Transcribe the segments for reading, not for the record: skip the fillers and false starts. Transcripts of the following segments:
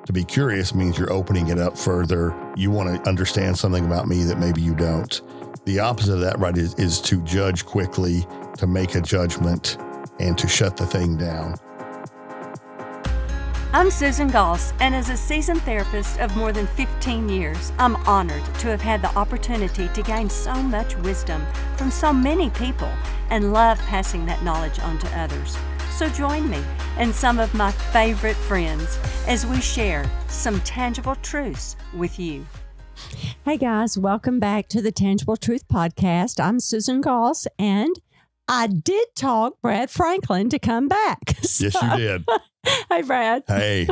To be curious means you're opening it up further. You want to understand something about me that maybe you don't. The opposite of that, right, is to judge quickly, to make a judgment, and to shut the thing down. I'm Susan Goss, and as a seasoned therapist of more than 15 years, I'm honored to have had the opportunity to gain so much wisdom from so many people and love passing that knowledge on to others. So join me and some of my favorite friends as we share some tangible truths with you. Hey guys, welcome back to the Tangible Truth Podcast. I'm Susan Goss, and I did talk Brad Franklin to come back. Yes, you did. Hey, Brad. Hey.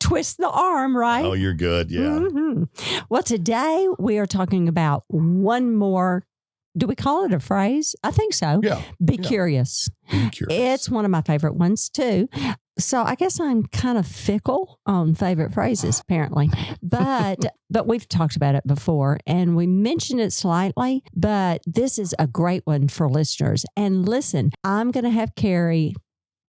Twist the arm, right? Oh, you're good. Yeah. Mm-hmm. Well, today we are talking about one more. Do we call it a phrase? I think so. Yeah. Be curious. Be curious. It's one of my favorite ones too. So I guess I'm kind of fickle on favorite phrases, apparently. But we've talked about it before and we mentioned it slightly, but this is a great one for listeners. And listen, I'm going to have Carrie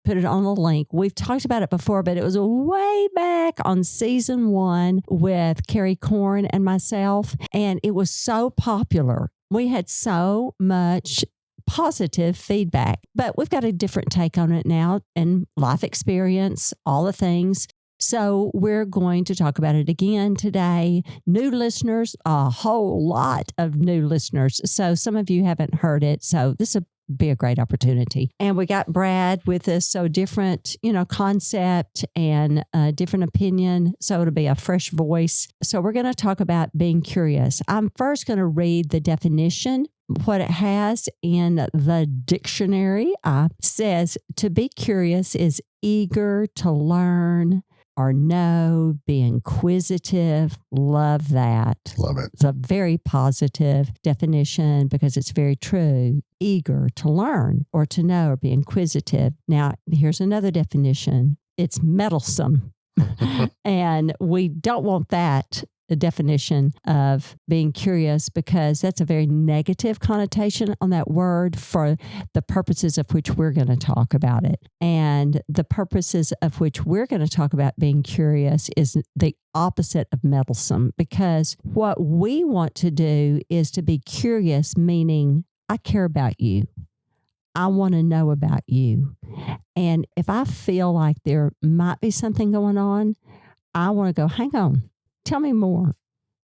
put it on the link. We've talked about it before, but it was way back on season 1 with Carrie Corn and myself. And it was so popular. We had so much positive feedback, but we've got a different take on it now and life experience, all the things. So we're going to talk about it again today. New listeners, a whole lot of new listeners. So some of you haven't heard it. So this will be a great opportunity. And we got Brad with us. So different, concept and a different opinion. So it'll be a fresh voice. So we're going to talk about being curious. I'm first going to read the definition. What it has in the dictionary says to be curious is eager to learn or know, be inquisitive. Love that. Love it. It's a very positive definition because it's very true. Eager to learn or to know or be inquisitive. Now, here's another definition. It's meddlesome. And we don't want that. The definition of being curious because that's a very negative connotation on that word for the purposes of which we're going to talk about it. And the purposes of which we're going to talk about being curious is the opposite of meddlesome, because what we want to do is to be curious, meaning I care about you. I want to know about you. And if I feel like there might be something going on, I want to go, hang on. Tell me more.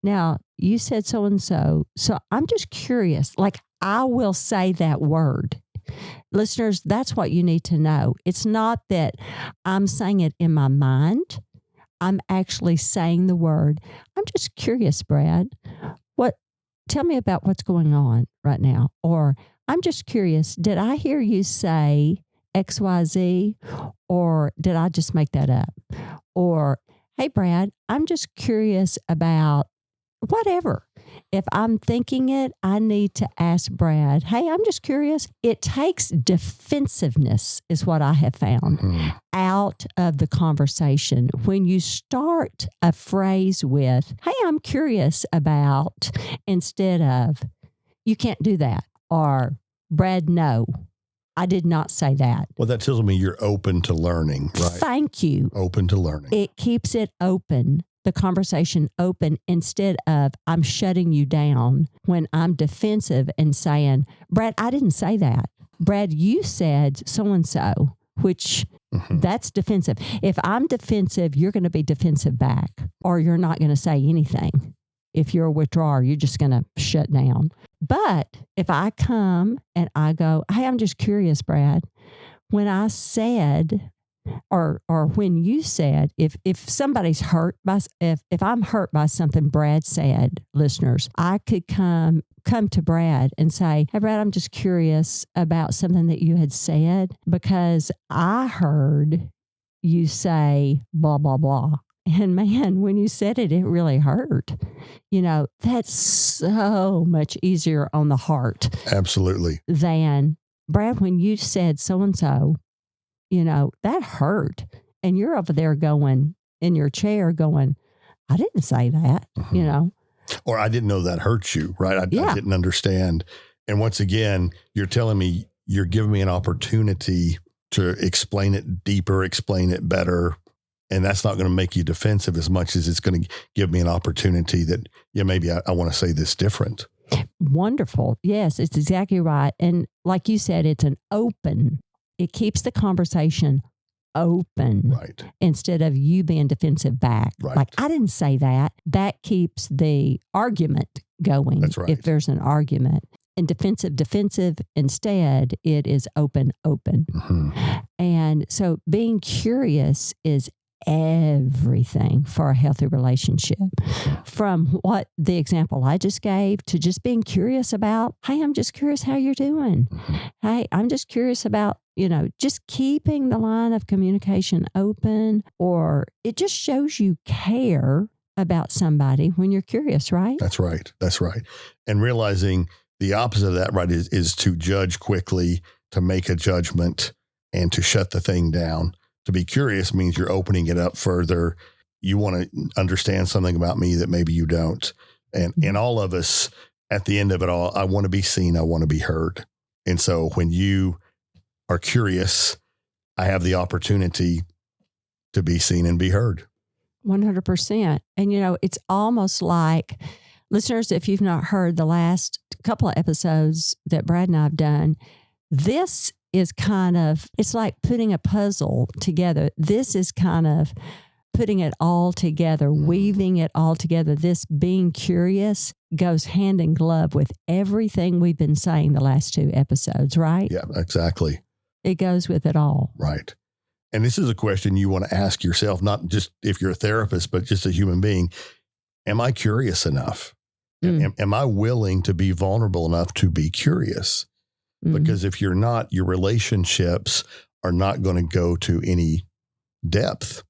Now, you said so-and-so, so I'm just curious. Like, I will say that word. Listeners, that's what you need to know. It's not that I'm saying it in my mind. I'm actually saying the word. I'm just curious, Brad. Tell me about what's going on right now. Or I'm just curious, did I hear you say XYZ, or did I just make that up? Or hey, Brad, I'm just curious about whatever. If I'm thinking it, I need to ask Brad, hey, I'm just curious. It takes defensiveness, is what I have found, out of the conversation. When you start a phrase with, hey, I'm curious about, instead of, you can't do that, or Brad, no. I did not say that. Well, that tells me you're open to learning, right? Thank you. Open to learning. It keeps it open, the conversation open, instead of I'm shutting you down when I'm defensive and saying, Brad, I didn't say that. Brad, you said so-and-so, which that's defensive. If I'm defensive, you're going to be defensive back, or you're not going to say anything. If you're a withdrawer, you're just going to shut down. But if I come and I go, hey, I'm just curious, Brad, when I said, or when you said, if somebody's hurt by, if I'm hurt by something Brad said, listeners, I could come to Brad and say, hey, Brad, I'm just curious about something that you had said because I heard you say blah, blah, blah. And man, when you said it, it really hurt. That's so much easier on the heart. Absolutely. Than, Brad, when you said so-and-so, that hurt. And you're over there going in your chair going, I didn't say that, Or I didn't know that hurt you, right? I didn't understand. And once again, you're telling me, you're giving me an opportunity to explain it deeper, explain it better, And that's not going to make you defensive as much as it's going to give me an opportunity that, yeah, maybe I want to say this different. Wonderful. Yes, it's exactly right. And like you said, it keeps the conversation open. Right. Instead of you being defensive back. Right. Like, I didn't say that. That keeps the argument going. That's right. If there's an argument. And defensive, instead, it is open. Mm-hmm. And so being curious is everything for a healthy relationship. From what the example I just gave to just being curious about, hey, I'm just curious how you're doing. Mm-hmm. Hey, I'm just curious about, just keeping the line of communication open, or it just shows you care about somebody when you're curious, right? That's right. And realizing the opposite of that, right, is to judge quickly, to make a judgment, and to shut the thing down. To be curious means you're opening it up further. You want to understand something about me that maybe you don't. And all of us, at the end of it all, I want to be seen. I want to be heard. And so when you are curious, I have the opportunity to be seen and be heard. 100%. And, it's almost like, listeners, if you've not heard the last couple of episodes that Brad and I have done, this is it's like putting a puzzle together. This is kind of putting it all together, weaving it all together. This being curious goes hand in glove with everything we've been saying the last 2 episodes, right? Yeah, exactly. It goes with it all. Right. And this is a question you want to ask yourself, not just if you're a therapist, but just a human being. Am I curious enough? Am I willing to be vulnerable enough to be curious? Because if you're not, your relationships are not going to go to any depth.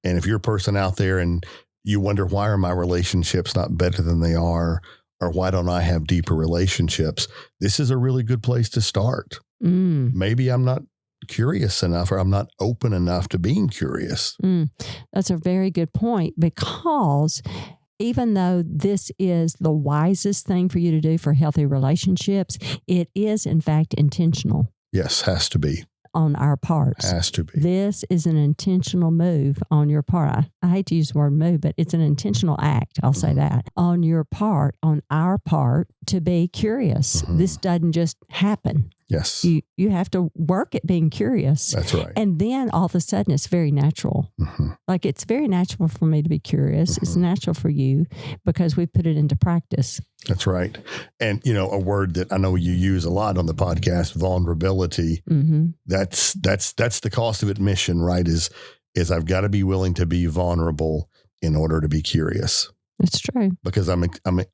And if you're a person out there and you wonder, why are my relationships not better than they are? Or why don't I have deeper relationships? This is a really good place to start. Maybe I'm not curious enough, or I'm not open enough to being curious. That's a very good point, because even though this is the wisest thing for you to do for healthy relationships, it is in fact intentional. Yes, has to be. On our parts. Has to be. This is an intentional move on your part. I hate to use the word move, but it's an intentional act. I'll say that. On your part, on our part, to be curious. This doesn't just happen. Yes. You have to work at being curious. That's right. And then all of a sudden it's very natural. Like, it's very natural for me to be curious. It's natural for you because we put it into practice. That's right. And, a word that I know you use a lot on the podcast, vulnerability, that's the cost of admission, right? Is I've got to be willing to be vulnerable in order to be curious. It's true. Because I'm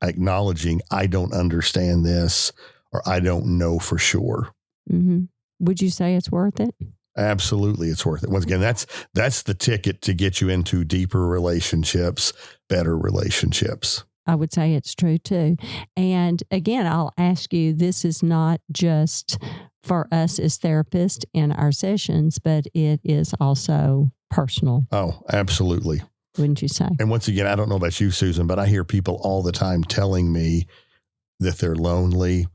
acknowledging I don't understand this, or I don't know for sure. Would you say it's worth it? Absolutely, it's worth it. Once again, that's the ticket to get you into deeper relationships, better relationships. I would say it's true too. And again, I'll ask you, this is not just for us as therapists in our sessions, but it is also personal. Oh, absolutely. Wouldn't you say? And once again, I don't know about you, Susan, but I hear people all the time telling me that they're lonely.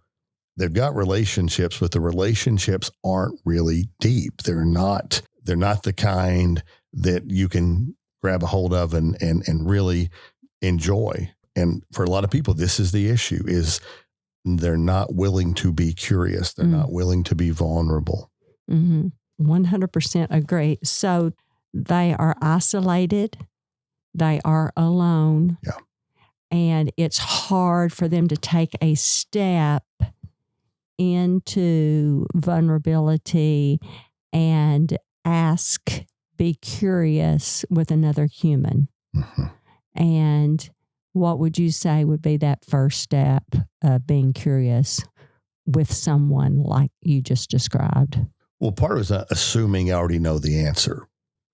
They've got relationships, but the relationships aren't really deep. They're not the kind that you can grab a hold of and really enjoy. And for a lot of people, this is the issue, is they're not willing to be curious. They're not willing to be vulnerable. 100% agree. So they are isolated. They are alone. Yeah. And it's hard for them to take a step into vulnerability and be curious with another human. And what would you say would be that first step of being curious with someone like you just described? Well, part of it is not assuming I already know the answer.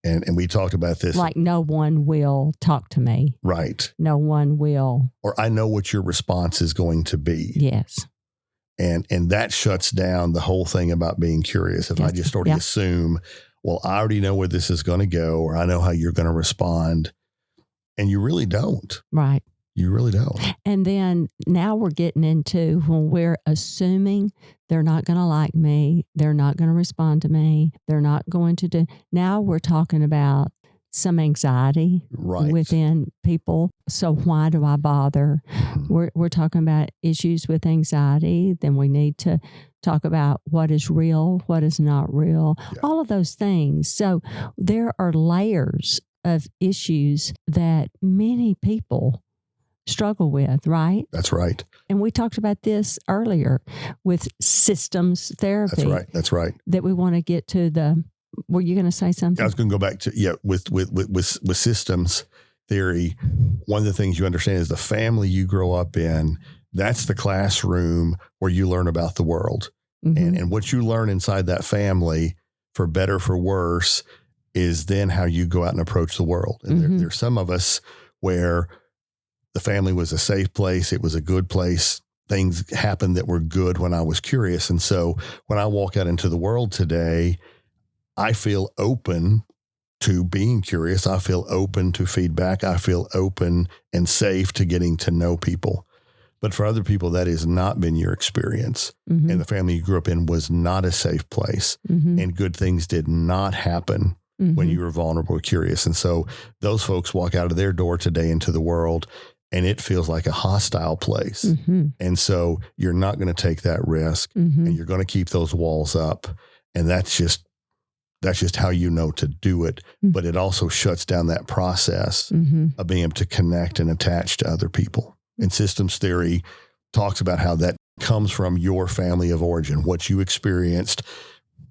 And we talked about this. Like, no one will talk to me. Right. No one will. Or I know what your response is going to be. Yes. And that shuts down the whole thing about being curious. If I just already assume, well, I already know where this is going to go, or I know how you're going to respond. And you really don't. Right. You really don't. And then now we're getting into when we're assuming they're not going to like me, they're not going to respond to me, they're not going to do. Now we're talking about some anxiety Right. within people. So why do I bother? We're talking about issues with anxiety. Then we need to talk about what is real, what is not real, all of those things. So there are layers of issues that many people struggle with, right? That's right. And we talked about this earlier with systems therapy. That's right. That we want to get to were you going to say something? I was going to go back to, with systems theory. One of the things you understand is the family you grow up in, that's the classroom where you learn about the world. Mm-hmm. And what you learn inside that family, for better, for worse, is then how you go out and approach the world. And there's some of us where the family was a safe place. It was a good place. Things happened that were good when I was curious. And so when I walk out into the world today, I feel open to being curious. I feel open to feedback. I feel open and safe to getting to know people. But for other people, that has not been your experience. Mm-hmm. And the family you grew up in was not a safe place. Mm-hmm. And good things did not happen when you were vulnerable or curious. And so those folks walk out of their door today into the world, and it feels like a hostile place. Mm-hmm. And so you're not going to take that risk, and you're going to keep those walls up. And that's just how you know to do it. But it also shuts down that process of being able to connect and attach to other people. And systems theory talks about how that comes from your family of origin, what you experienced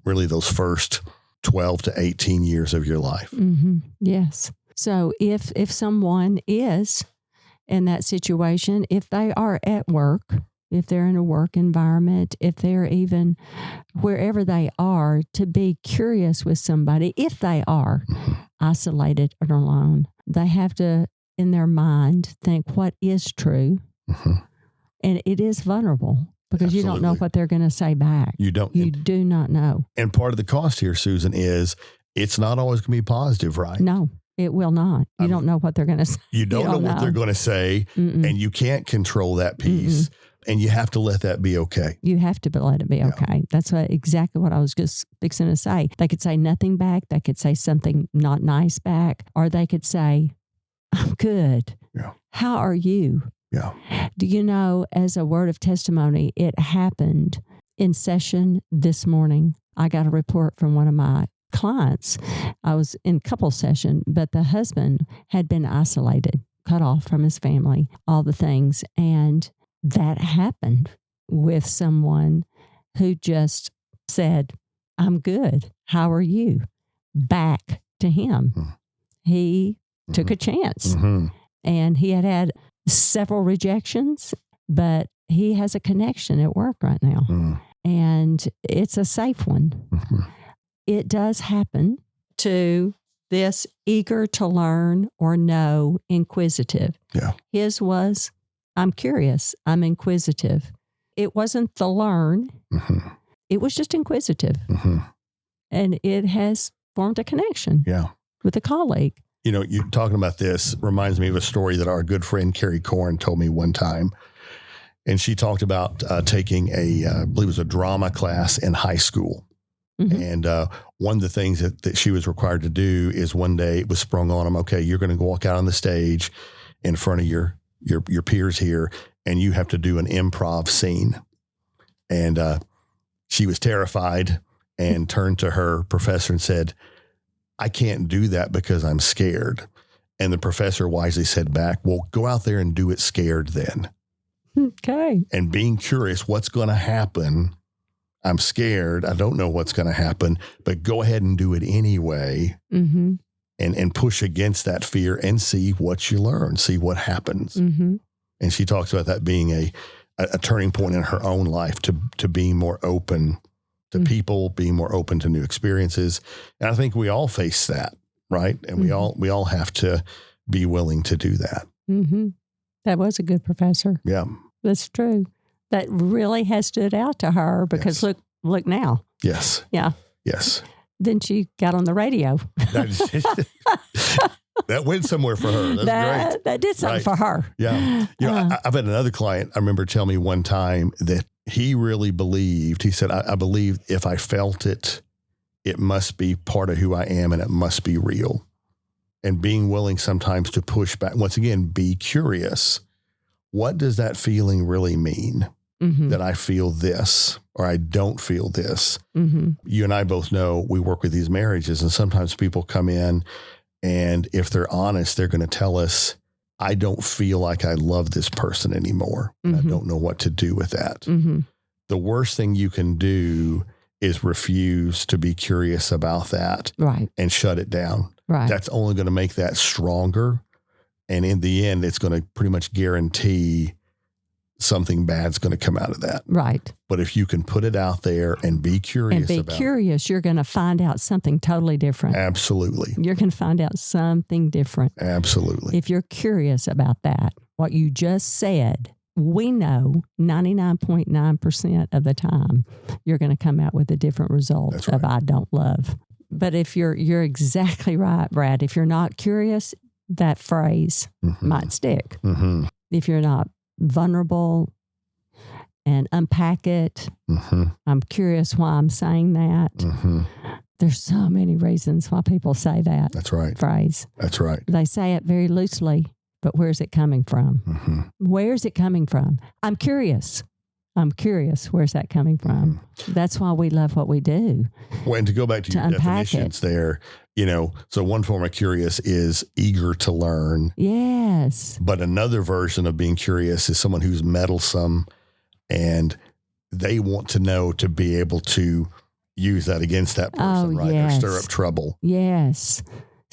really those first 12 to 18 years of your life. Mm-hmm. Yes. So if someone is in that situation, if they are at work, if they're in a work environment, if they're even wherever they are, to be curious with somebody, if they are isolated or alone, they have to, in their mind, think what is true. And it is vulnerable because you don't know what they're going to say back. You don't. You do not know. And part of the cost here, Susan, is it's not always going to be positive, right? No. It will not. You don't know what they're going to say. You don't know what they're going to say, and you can't control that piece, and you have to let that be okay. You have to let it be okay. That's exactly what I was just fixing to say. They could say nothing back. They could say something not nice back, or they could say, I'm good. Yeah. How are you? Yeah. Do you know, as a word of testimony, it happened in session this morning. I got a report from one of my clients. I was in couple session, but the husband had been isolated, cut off from his family, all the things. And that happened with someone who just said, I'm good. How are you? Back to him. He took a chance, and he had several rejections, but he has a connection at work right now, and it's a safe one. It does happen to this eager to learn or know inquisitive. Yeah. His was, I'm curious, I'm inquisitive. It wasn't the learn. It was just inquisitive. And it has formed a connection with a colleague. You know, you talking about this reminds me of a story that our good friend Carrie Corn told me one time. And she talked about taking I believe it was a drama class in high school. And one of the things that she was required to do is one day it was sprung on them, okay, you're going to walk out on the stage in front of your peers here, and you have to do an improv scene. And she was terrified and turned to her professor and said, I can't do that because I'm scared. And the professor wisely said back, well, go out there and do it scared then. Okay. And being curious, what's going to happen? I'm scared. I don't know what's going to happen, but go ahead and do it anyway, and push against that fear and see what you learn, see what happens. And she talks about that being a turning point in her own life to being more open to people, being more open to new experiences. And I think we all face that, right? And we all have to be willing to do that. That was a good professor. Yeah. That's true. That really has stood out to her because look now. Yes. Yeah. Yes. Then she got on the radio. That went somewhere for her. That's great. That did something for her. Yeah. You know, I've had another client, I remember tell me one time that he really believed, he said, I believe if I felt it, it must be part of who I am and it must be real. and being willing sometimes to push back. Once again, be curious. What does that feeling really mean? That I feel this or I don't feel this. You and I both know we work with these marriages, and sometimes people come in, and if they're honest, they're going to tell us, I don't feel like I love this person anymore. And I don't know what to do with that. The worst thing you can do is refuse to be curious about that and shut it down. That's only going to make that stronger. And in the end, it's going to pretty much guarantee something bad's going to come out of that. But if you can put it out there and be curious you're going to find out something totally different. Absolutely. You're going to find out something different. Absolutely. If you're curious about that, what you just said, we know 99.9% of the time you're going to come out with a different result of I don't love. But if you're exactly right, Brad. If you're not curious, that phrase might stick. If you're not vulnerable and unpack it. I'm curious why I'm saying that. There's so many reasons why people say that. That's right. Phrase. That's right. They say it very loosely, but where's it coming from? Where's it coming from? I'm curious. Where's that coming from? That's why we love what we do. Well, and to go back to your definitions there, so one form of curious is eager to learn. Yes. But another version of being curious is someone who's meddlesome, and they want to know to be able to use that against that person, right? Yes. Or stir up trouble. Yes.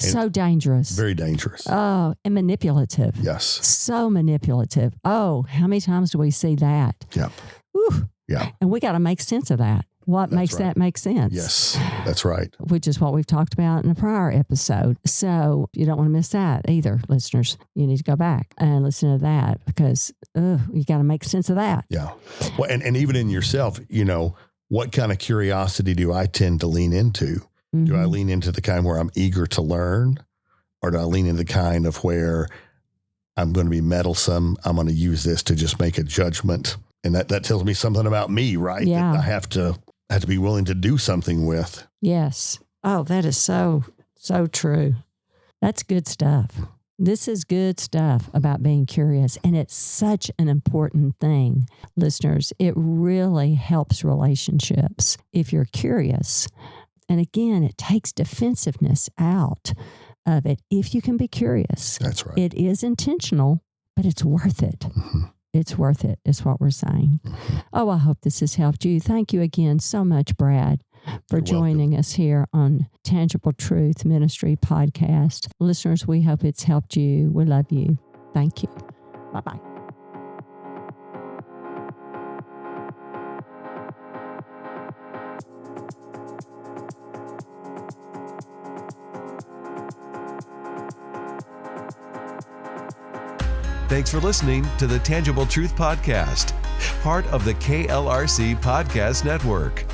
And so dangerous. Very dangerous. Oh, and manipulative. Yes. So manipulative. Oh, how many times do we see that? Yep. Whew. Yeah. And we got to make sense of that. What makes that make sense? Yes, that's right. Which is what we've talked about in a prior episode. So you don't want to miss that either, listeners. You need to go back and listen to that because you got to make sense of that. Yeah. Well, and even in yourself, what kind of curiosity do I tend to lean into? Do I lean into the kind where I'm eager to learn, or do I lean into the kind of where I'm going to be meddlesome? I'm going to use this to just make a judgment. And that tells me something about me, right? Yeah. That I have to be willing to do something with. Yes. Oh, that is so true. That's good stuff. This is good stuff about being curious. And it's such an important thing, listeners. It really helps relationships if you're curious. And again, it takes defensiveness out of it if you can be curious. That's right. It is intentional, but it's worth it. It's worth it, is what we're saying. Oh, I hope this has helped you. Thank you again so much, Brad, for joining us here on Tangible Truth Ministry Podcast. Listeners, we hope it's helped you. We love you. Thank you. Bye-bye. Thanks for listening to the Tangible Truth Podcast, part of the KLRC Podcast Network.